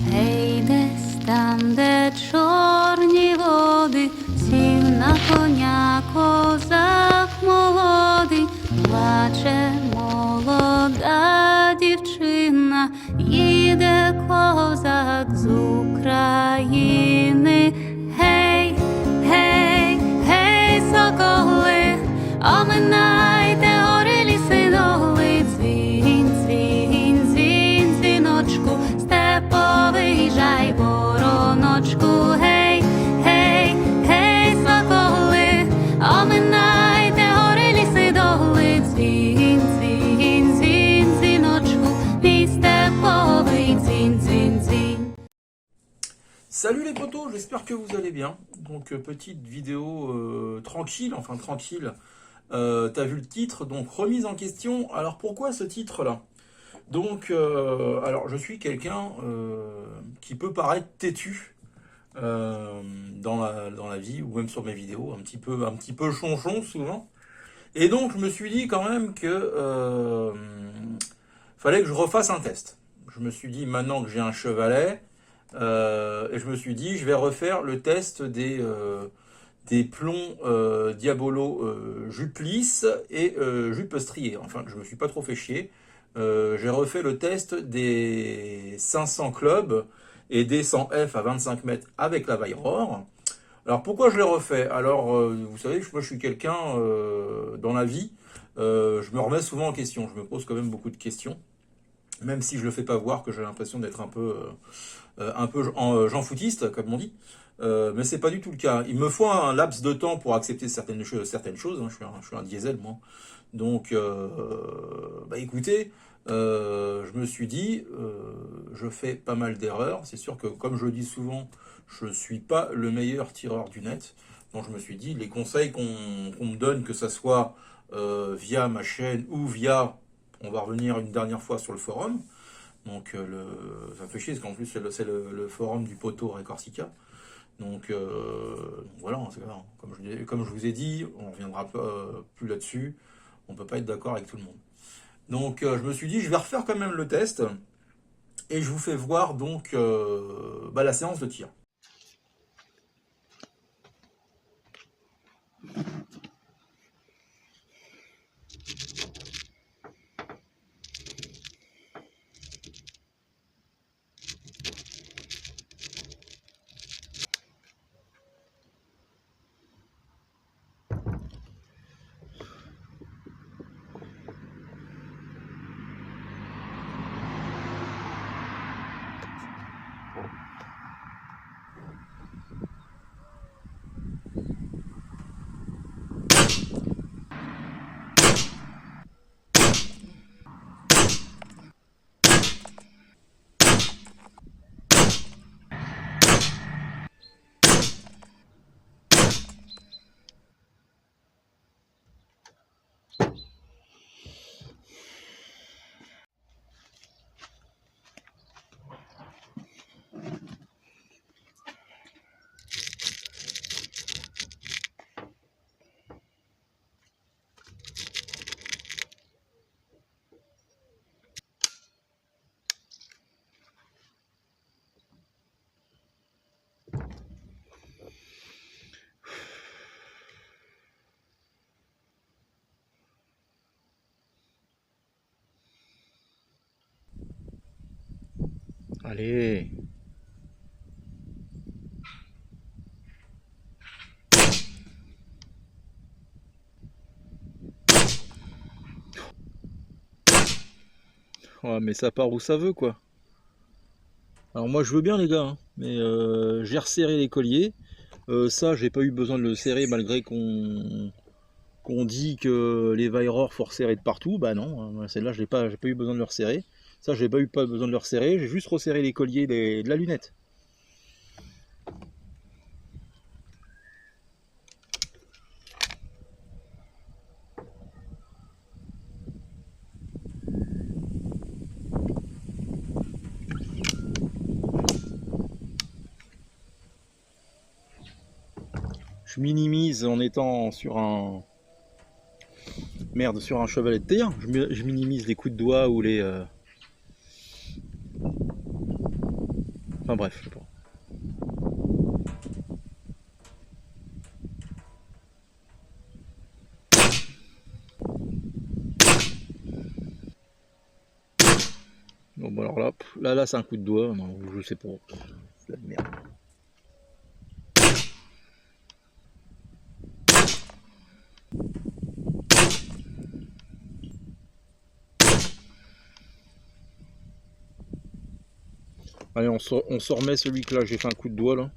Гей, десь там, де чорні води, сів на коня козак молодий, плаче молода дівчина, їде козак з України. Гей, гей, гей, соколи, оминайте гори, ліси, доли, дзвін, дзвін, дзвін, дзвіночку, степовий жай, вороночку. Гей, гей, гей, соколи, оминайте гори, ліси, доли, дзвін, дзвін, дзвін, дзвіночку, мій степовий дзвін, дзвін, дзвін. Salut les potos, j'espère que vous allez bien. Donc petite vidéo tranquille, enfin tranquille. T'as vu le titre, donc remise en question. Alors pourquoi ce titre-là? Donc alors je suis quelqu'un qui peut paraître têtu dans la vie ou même sur mes vidéos, un petit peu chonchon souvent. Et donc je me suis dit quand même que fallait que je refasse un test. Je me suis dit maintenant que j'ai un chevalet. Et je me suis dit, je vais refaire le test des plombs Diabolo jupe lisse et jupe striée. Enfin, je me suis pas trop fait chier. J'ai refait le test des 500 clubs et des 100 F à 25 mètres avec la Vaillroor. Alors pourquoi je l'ai refait? Alors vous savez, moi je suis quelqu'un dans la vie, je me remets souvent en question. Je me pose quand même beaucoup de questions. Même si je le fais pas voir, que j'ai l'impression d'être un peu Jean foutiste, comme on dit. Mais c'est pas du tout le cas. Il me faut un laps de temps pour accepter certaines choses. Hein. Je suis un diesel, moi. Donc, bah écoutez, je me suis dit, je fais pas mal d'erreurs. C'est sûr que, comme je le dis souvent, je suis pas le meilleur tireur du net. Donc, je me suis dit, les conseils qu'on me donne, que ça soit via ma chaîne ou via... On va revenir une dernière fois sur le forum. Donc, ça me fait chier, parce qu'en plus, c'est le forum du poteau Ré Corsica. Donc, voilà, comme je vous ai dit, on ne reviendra plus là-dessus. On ne peut pas être d'accord avec tout le monde. Donc, je me suis dit, je vais refaire quand même le test. Et je vous fais voir, donc, la séance de tir. Allez. Ouais, mais ça part où ça veut, quoi. Alors moi je veux bien les gars, hein, mais j'ai resserré les colliers. Ça j'ai pas eu besoin de le serrer malgré qu'on dit que les Vaillroor faut resserrer de partout. Bah non, hein, celle-là j'ai pas eu besoin de le resserrer. Ça j'ai pas eu besoin de le resserrer, j'ai juste resserré les colliers de la lunette. Je minimise en étant sur un chevalet de tir. Je minimise les coups de doigt ou les Enfin bref, je sais pas. Bon, bah alors là c'est un coup de doigt, non, je sais pas. C'est de la merde. Allez, on se remet celui que là j'ai fait un coup de doigt là.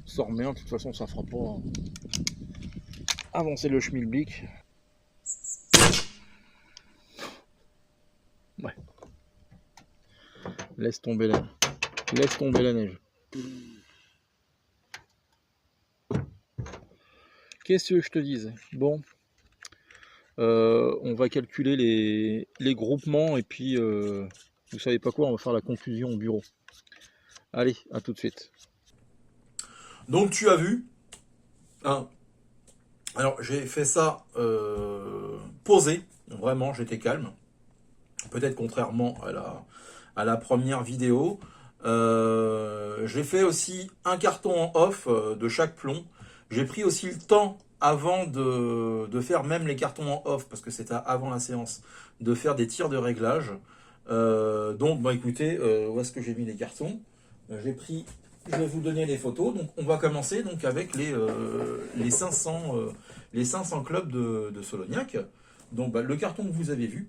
On se remet, de toute façon ça fera pas avancer le schmilblick. Ouais. Laisse tomber la neige. Qu'est-ce que je te disais? Bon, on va calculer les groupements et puis vous savez pas quoi, on va faire la conclusion au bureau. Allez, à tout de suite. Donc tu as vu, hein, alors j'ai fait ça posé, vraiment j'étais calme. Peut-être contrairement à la première vidéo. J'ai fait aussi un carton en off de chaque plomb. J'ai pris aussi le temps avant de faire même les cartons en off, parce que c'était avant la séance, de faire des tirs de réglage. Donc, bah, écoutez, où est-ce que j'ai mis les cartons? J'ai pris, je vais vous donner les photos. Donc, on va commencer donc avec les 500 clubs de Solognac. Donc, bah, le carton que vous avez vu,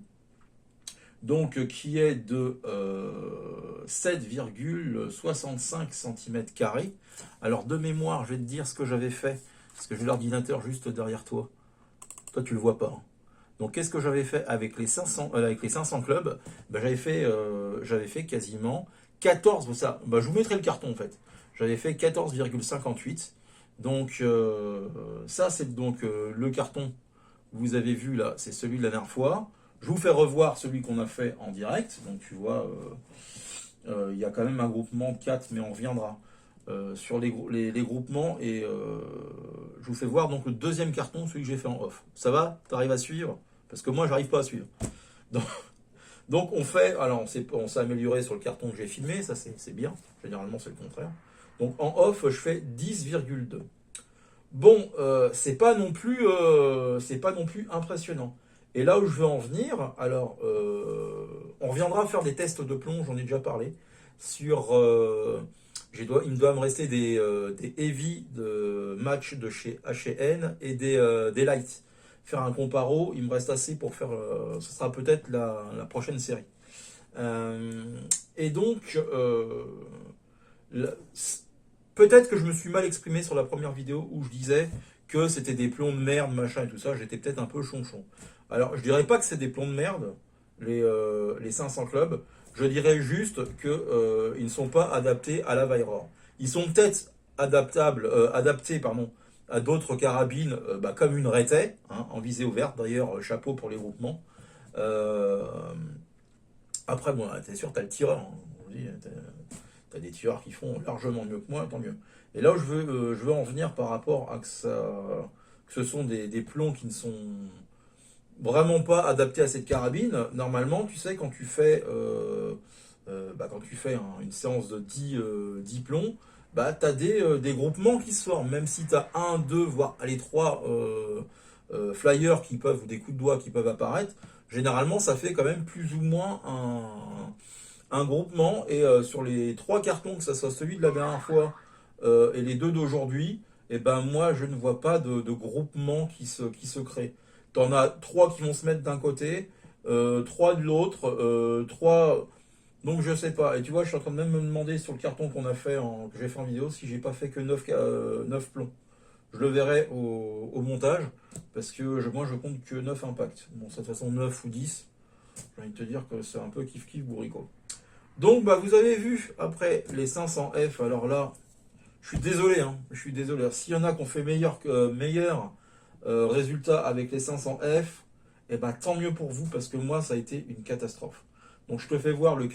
donc qui est de 7,65 cm². Alors de mémoire, je vais te dire ce que j'avais fait, parce que j'ai l'ordinateur juste derrière toi. Toi, tu le vois pas. Hein. Donc qu'est-ce que j'avais fait avec les 500 clubs? Ben, j'avais fait quasiment 14, ça, ben, je vous mettrai le carton en fait. J'avais fait 14,58. Donc ça, c'est donc le carton que vous avez vu là, c'est celui de la dernière fois. Je vous fais revoir celui qu'on a fait en direct. Donc tu vois, il y a quand même un groupement de 4, mais on reviendra sur les groupements. Et je vous fais voir donc le deuxième carton, celui que j'ai fait en off. Ça va? Tu arrives à suivre? Parce que moi, j'arrive pas à suivre. Donc on fait, alors on s'est amélioré sur le carton que j'ai filmé, ça c'est bien. Généralement, c'est le contraire. Donc en off, je fais 10,2. Bon, c'est pas non plus impressionnant. Et là où je veux en venir, alors on reviendra faire des tests de plomb, j'en ai déjà parlé. Sur, il me doit me rester des heavy de match de chez H&N et des light. Faire un comparo, il me reste assez pour faire, ce sera peut-être la prochaine série. Et donc, peut-être que je me suis mal exprimé sur la première vidéo où je disais que c'était des plombs de merde, machin et tout ça. J'étais peut-être un peu chonchon. Alors, je dirais pas que c'est des plombs de merde, les 500 clubs. Je dirais juste que ils ne sont pas adaptés à la Vayror. Ils sont peut-être adaptés à d'autres carabines, comme une Rétais, hein, en visée ouverte. D'ailleurs, chapeau pour les groupements. Après, bon, t'es sûr, t'as le tireur. Hein. T'as des tireurs qui font largement mieux que moi, tant mieux. Et là où je veux en venir par rapport à que ce sont des plombs qui ne sont vraiment pas adaptés à cette carabine. Normalement, tu sais, quand tu fais, une séance de 10 plombs, bah, tu as des groupements qui se forment. Même si tu as 1, 2, voire 3 flyers qui peuvent, ou des coups de doigts qui peuvent apparaître, généralement, ça fait quand même plus ou moins un groupement. Et sur les 3 cartons, que ce soit celui de la dernière fois et les 2 d'aujourd'hui, et ben moi, je ne vois pas de groupement qui se crée. T'en as 3 qui vont se mettre d'un côté, 3 de l'autre, 3. Donc je sais pas. Et tu vois, je suis en train de même me demander sur le carton que j'ai fait en vidéo si j'ai pas fait que 9 plombs. Je le verrai au montage, parce que moi je compte que 9 impacts. Bon, de toute façon 9 ou 10, j'ai envie de te dire que c'est un peu kiff-kiff bourricot. Donc bah vous avez vu après les 500F, alors là, je suis désolé, hein, je suis désolé. S'il y en a qui ont fait meilleur résultat avec les 500F, et bah tant mieux pour vous, parce que moi ça a été une catastrophe. Donc je te fais voir le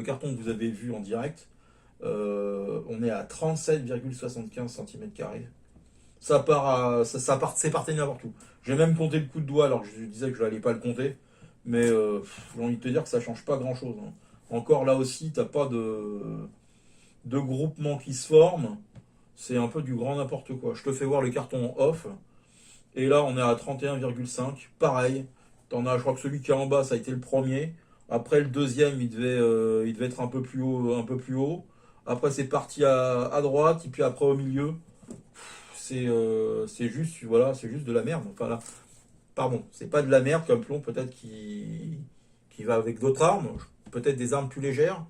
carton que vous avez vu en direct. On est à 37,75 cm². C'est parti n'importe où. J'ai même compté le coup de doigt alors que je disais que je n'allais pas le compter. Mais j'ai envie de te dire que ça change pas grand chose. Hein. Encore là aussi, t'as pas de. de groupements qui se forment. C'est un peu du grand n'importe quoi. Je te fais voir le carton en off. Et là, on est à 31,5. Pareil. T'en as, je crois que celui qui est en bas, ça a été le premier. Après, le deuxième, il devait être un peu plus haut, un peu plus haut. Après, c'est parti à droite. Et puis après, au milieu. C'est juste, voilà, c'est juste de la merde. Enfin là, pardon, c'est pas de la merde comme plomb, peut-être qui va avec d'autres armes. Peut-être des armes plus légères.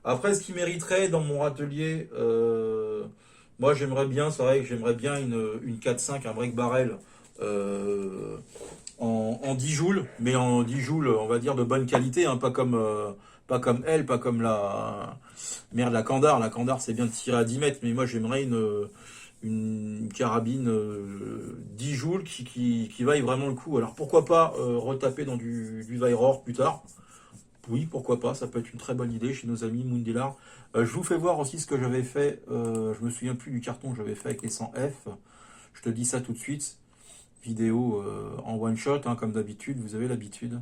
Après, ce qui mériterait dans mon atelier, moi j'aimerais bien, c'est vrai que j'aimerais bien une 4.5, un break barrel en 10 joules, mais en 10 joules, on va dire de bonne qualité, hein, pas comme elle, pas comme la merde, la Kandar. La Kandar, c'est bien de tirer à 10 mètres, mais moi j'aimerais une carabine 10 joules qui vaille vraiment le coup. Alors pourquoi pas retaper dans du Weihrauch plus tard. Oui, pourquoi pas, ça peut être une très bonne idée chez nos amis Moondealer. Je vous fais voir aussi ce que j'avais fait, je me souviens plus du carton que j'avais fait avec les 100F. Je te dis ça tout de suite. Vidéo en one shot, hein, comme d'habitude, vous avez l'habitude.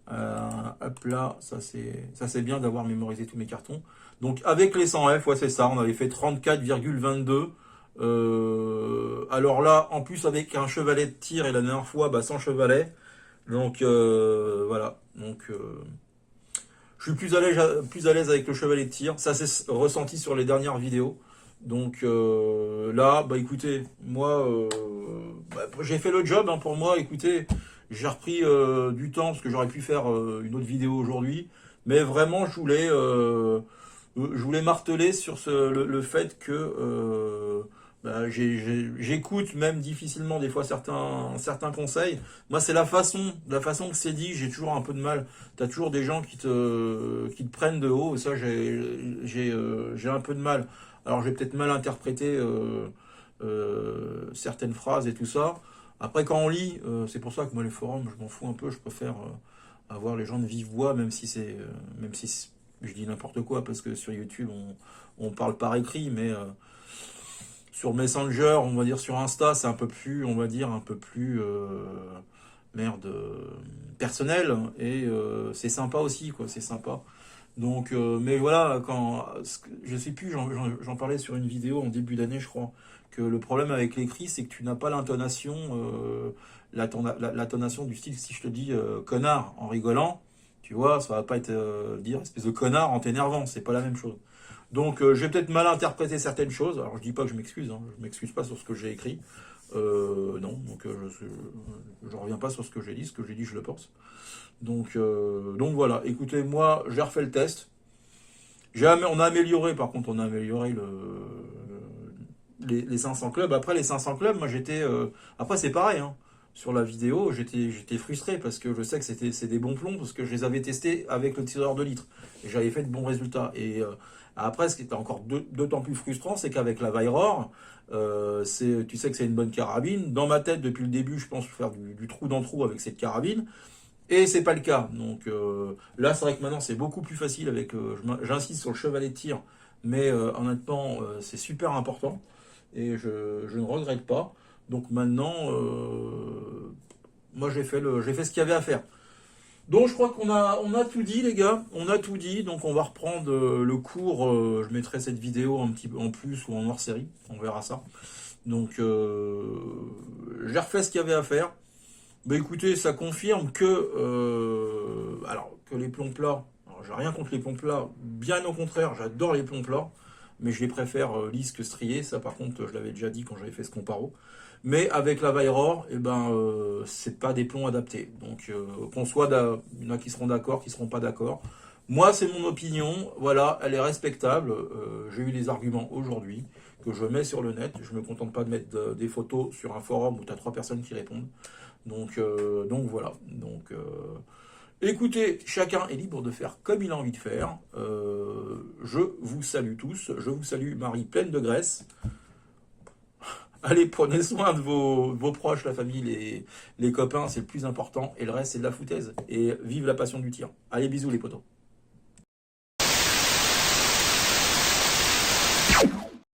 Hop là, ça c'est bien d'avoir mémorisé tous mes cartons. Donc avec les 100F, ouais c'est ça, on avait fait 34,22. Alors là, en plus avec un chevalet de tir et la dernière fois, bah, sans chevalet. Donc voilà, donc je suis plus à l'aise avec le chevalet de tir. Ça s'est ressenti sur les dernières vidéos. Donc là, bah écoutez, moi, j'ai fait le job, hein, pour moi. Écoutez, j'ai repris du temps parce que j'aurais pu faire une autre vidéo aujourd'hui. Mais vraiment, je voulais marteler sur le fait que j'écoute même difficilement des fois certains conseils. Moi, c'est la façon que c'est dit, j'ai toujours un peu de mal. T'as toujours des gens qui te prennent de haut, et ça, j'ai un peu de mal. Alors, j'ai peut-être mal interprété certaines phrases et tout ça. Après, quand on lit, c'est pour ça que moi, les forums, je m'en fous un peu. Je préfère avoir les gens de vive voix, même si je dis n'importe quoi, parce que sur YouTube, on parle par écrit, mais sur Messenger, on va dire sur Insta, c'est un peu plus, on va dire, un peu plus personnel, et c'est sympa aussi, quoi, c'est sympa. Donc, mais voilà, je sais plus, j'en parlais sur une vidéo en début d'année, je crois, que le problème avec l'écrit, c'est que tu n'as pas l'intonation, l'intonation du style, si je te dis connard en rigolant, tu vois, ça va pas être dire espèce de connard en t'énervant, c'est pas la même chose. Donc j'ai peut-être mal interprété certaines choses. Alors je dis pas que je m'excuse, hein, je m'excuse pas sur ce que j'ai écrit. Non, donc je reviens pas sur ce que j'ai dit je le pense. Donc voilà, écoutez, moi j'ai refait le test. On a amélioré, par contre, les 500 clubs. Après les 500 clubs, moi j'étais... après c'est pareil, hein. Sur la vidéo, j'étais frustré parce que je sais que c'est des bons plombs, parce que je les avais testés avec le tireur de litre. Et j'avais fait de bons résultats. Et après, ce qui était encore d'autant plus frustrant, c'est qu'avec la Weihrauch, tu sais que c'est une bonne carabine. Dans ma tête, depuis le début, je pense faire du trou dans trou avec cette carabine. Et c'est pas le cas. Donc là, c'est vrai que maintenant, c'est beaucoup plus facile avec... j'insiste sur le chevalet de tir, mais honnêtement, c'est super important. Et je ne regrette pas. Donc maintenant, moi j'ai fait ce qu'il y avait à faire. Donc je crois qu'on a tout dit, les gars, on a tout dit. Donc on va reprendre le cours. Je mettrai cette vidéo un petit peu en plus ou en hors série, on verra ça. Donc j'ai refait ce qu'il y avait à faire. Bah écoutez, ça confirme que les plombs plats. Alors j'ai rien contre les plombs plats, bien au contraire, j'adore les plombs plats. Mais je les préfère lisses que striés. Ça, par contre, je l'avais déjà dit quand j'avais fait ce comparo. Mais avec la Weihrauch, c'est pas des plombs adaptés. Donc, il y en a qui seront d'accord, qui seront pas d'accord. Moi, c'est mon opinion. Voilà, elle est respectable. J'ai eu des arguments aujourd'hui que je mets sur le net. Je me contente pas de mettre des photos sur un forum où tu as 3 personnes qui répondent. Donc voilà. Donc, écoutez, chacun est libre de faire comme il a envie de faire. Je vous salue tous. Je vous salue, Marie pleine de graisse. Allez, prenez soin de vos proches, la famille, les copains, c'est le plus important. Et le reste, c'est de la foutaise. Et vive la passion du tir. Allez, bisous les potos.